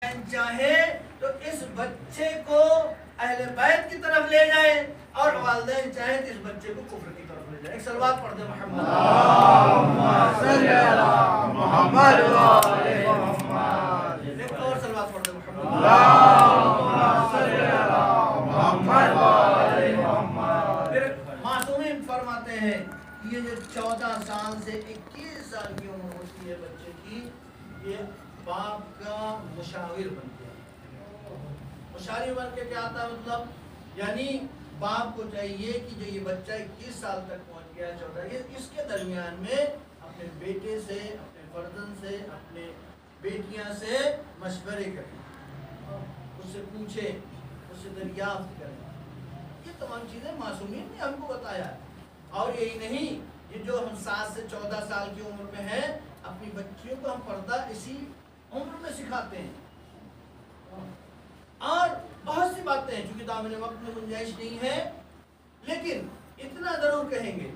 چاہے تو اس بچے کو اہل بیت کی طرف لے جائیں اور والدین چاہیں تو اس بچے کو کفر کی طرف لے جائیں. ایک صلوات پڑھ دیں محمد صلی اللہ محمد محمد. ایک اور صلوات پڑھ دیں محمد صلی اللہ محمد محمد. پھر معصومین فرماتے ہیں یہ جو 14 سال سے 21 سال کی عمر ہوتی ہے بچے کی، یہ باپ کا مشاور بن گیا. مشاور بن کے کیا آتا ہے مطلب، یعنی باپ کو چاہیے کہ جو یہ بچہ 21 سال تک پہنچ گیا 14، اس کے درمیان میں اپنے بیٹے سے، اپنے فرزند سے، اپنے بیٹیاں سے مشورے کریں، اس سے پوچھے، اس سے دریافت کریں. یہ تمام چیزیں معصومین نے ہم کو بتایا ہے. اور یہی نہیں، یہ جو ہم 7 سے 14 سال کی عمر میں ہیں، اپنی بچیوں کو ہم پردہ اسی عمر میں سکھاتے ہیں. اور بہت سی باتیں ہیں، چونکہ دامن وقت میں گنجائش نہیں ہے، لیکن اتنا ضرور کہیں گے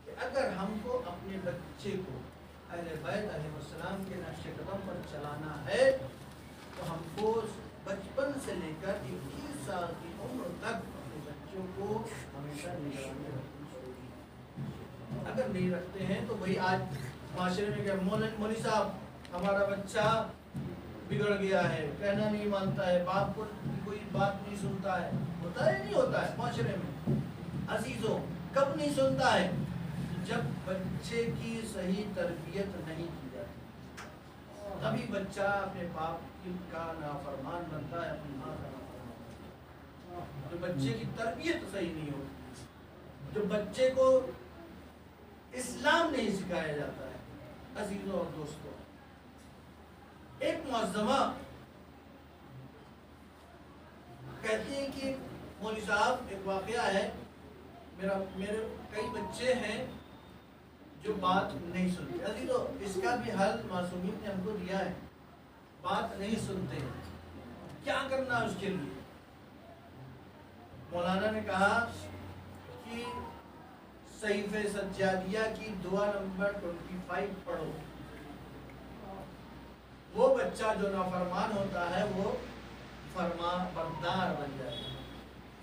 کہ اگر ہم کو اپنے بچے کو اہل بیت علیہ السلام کے نقش قدم پر چلانا ہے تو ہم کو بچپن سے لے کر 21 سال کی عمر تک اپنے بچوں کو ہمیشہ نگرانی رکھنی چاہیے. اگر نہیں رکھتے ہیں تو وہی آج معاشرے میں کہ مولوی صاحب ہمارا بچہ بگڑ گیا ہے، کہنا نہیں مانتا ہے، باپ کو کوئی بات نہیں سنتا ہے. ہوتا ہے نہیں ہوتا ہے معاشرے میں عزیزوں؟ کب نہیں سنتا ہے؟ جب بچے کی صحیح تربیت نہیں کی جاتی، تبھی بچہ اپنے باپ کا نافرمان بنتا ہے، اپنی ماں کا نافرمان بنتا ہے. جو بچے کی تربیت صحیح نہیں ہوتی، جو بچے کو اسلام نہیں سکھایا جاتا ہے. عزیزوں اور دوستوں، ایک معظمہ کہتی ہے کہ مولوی صاحب ایک واقعہ ہے، میرے کئی بچے ہیں جو بات نہیں سنتے. عزیزوں، اس کا بھی حل معصومین نے ہم کو دیا ہے. بات نہیں سنتے، کیا کرنا ہے اس کے لیے؟ مولانا نے کہا کہ صحیفہ سجادیہ کی دعا نمبر 25 پڑھو. وہ بچہ جو نافرمان ہوتا ہے وہ فرمان بردار بن جائے.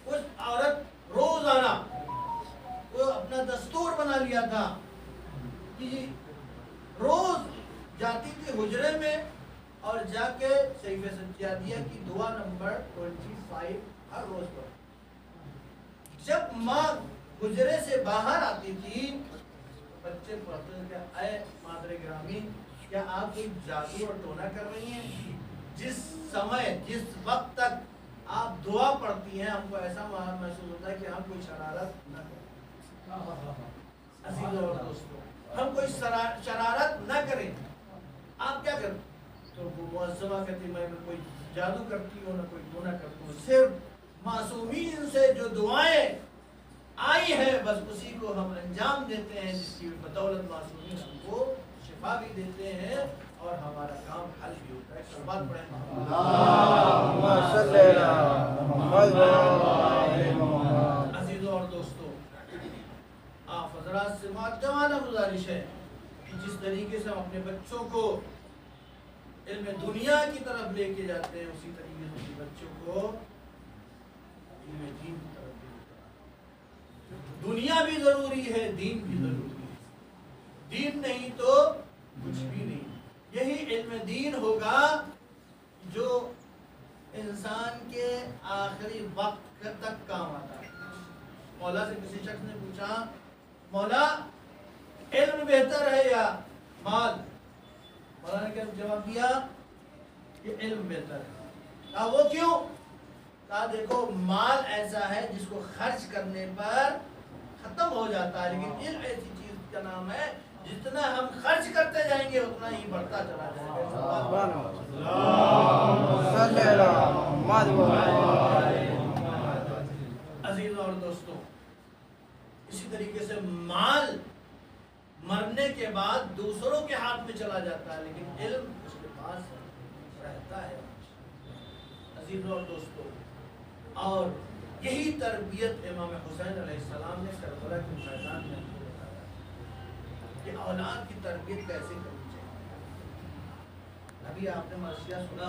اس عورت روزانہ وہ اپنا دستور بنا لیا تھا کہ روز جاتی تھی حجرے میں اور جا کے صحیفہ سجادیہ کی دعا نمبر 25 ہر روز پڑھ. جب ماں حجرے سے باہر آتی تھی بچے پڑھتے تھے کہ اے مادر گرامی، کیا آپ کوئی جادو اور ٹونا کر رہی ہیں؟ جس سمے جس وقت تک آپ دعا پڑھتی ہیں ہم کو ایسا محسوس ہوتا ہے کہ ہم کوئی شرارت نہ کریں. عزیزوں اور دوستوں، ہم کوئی شرارت نہ کریں. آپ کیا کریں؟ تو وہ معظمہ کہتی میں کوئی جادو کرتی ہوں، نہ کوئی ٹونا کرتی ہوں، صرف معصومین سے جو دعائیں آئی ہیں بس اسی کو ہم انجام دیتے ہیں، جس کی بدولت معصومین ہم کو شفا بھی دیتے ہیں اور ہمارا کام حل بھی ہوتا ہے. شروعات پڑھیں اللہم صلی علی محمد. عزیزوں اور دوستوں، آپ حضرات سے معجبانہ گزارش ہے کہ جس طریقے سے ہم اپنے بچوں کو علم دنیا کی طرف لے کے جاتے ہیں اسی طریقے سے بچوں کو علم دین کی طرف لے کے جاتے ہیں. دنیا بھی ضروری ہے، دین بھی ضروری ہے. دین نہیں تو کچھ بھی نہیں. یہی علم دین ہوگا جو انسان کے آخری وقت تک کام آتا ہے. مولا سے کسی شخص نے پوچھا مولا علم بہتر ہے یا مال؟ مولا نے کیا جواب دیا کہ علم بہتر ہے. کہا وہ کیوں؟ کہا دیکھو مال ایسا ہے جس کو خرچ کرنے پر ختم ہو جاتا ہے، لیکن علم ایسی چیز کا نام ہے جتنا ہم خرچ کرتے جائیں گے اتنا ہی بڑھتا چلا جائے گا. عزیزوں اور دوستوں، اسی طریقے سے مال مرنے کے بعد دوسروں کے ہاتھ میں چلا جاتا ہے لیکن علم اس کے پاس رہتا ہے. عزیزوں اور دوستوں، اور یہی تربیت امام حسین علیہ السلام نے کربلا کے میدان میں کہ اولاد کی تربیت کیسے کرنی چاہیے. ابھی آپ نے مرثیہ سنا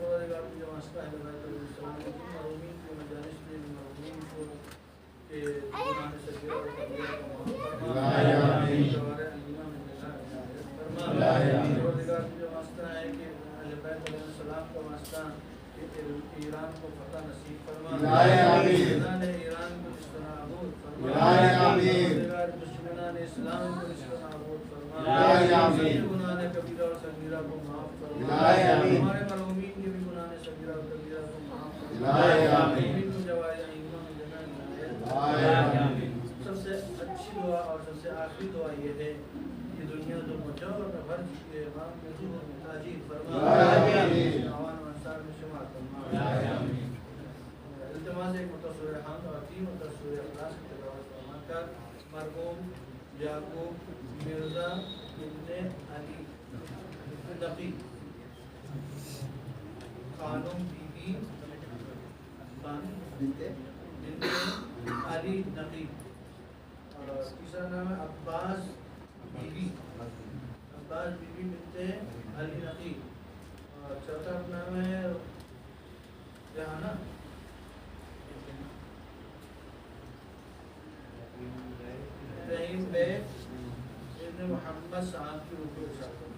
پروردگار جو واسطہ ہے اللہ تعالی السلام علیکم مرحومین کے مجالس میں مرحومین کو کہ گناہ صغیرہ اور کبیرہ کو معاف فرما آمین دوبارہ ایمان میں فرما پروردگار جو واسطہ ہے کہ اہل بیت علیہ السلام کا واسطہ کہ ایران کو فتح نصیب فرما آمین ایران کو اس طرح نابود فرما آمین دشمنان اسلام کو اس طرح نابود فرما آمین گناہ کبیرہ اور صغیرہ کو معاف فرما آمین ہمارے مرحومین کے بھی گناہ صغیرہ اور کبیرہ کو معاف فرما آمین جوائز ایمان جنان آمین سب سے اچھی دعا اور سب سے آخری دعا یہ ہے کہ دنیا جو مجور کا بھر چکے امام کے روح میں تاجیر فرما آمین عوان و انصار میں شمار فرما آمین التماس ایک متصور حمد اور 3 متصور اخلاص کی تلاوت فرما کر مرحوم یعقوب مرزا ابن علی نقی خانم بی بی بنت علی نقی اور تیسرا نام ہے عباس بی بی بنت علی نقی اور چوتھا نام ہے جہانا ابراہیم بیگ ابن محمد صاحب کی روح کو ارشاد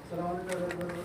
السلام علیکم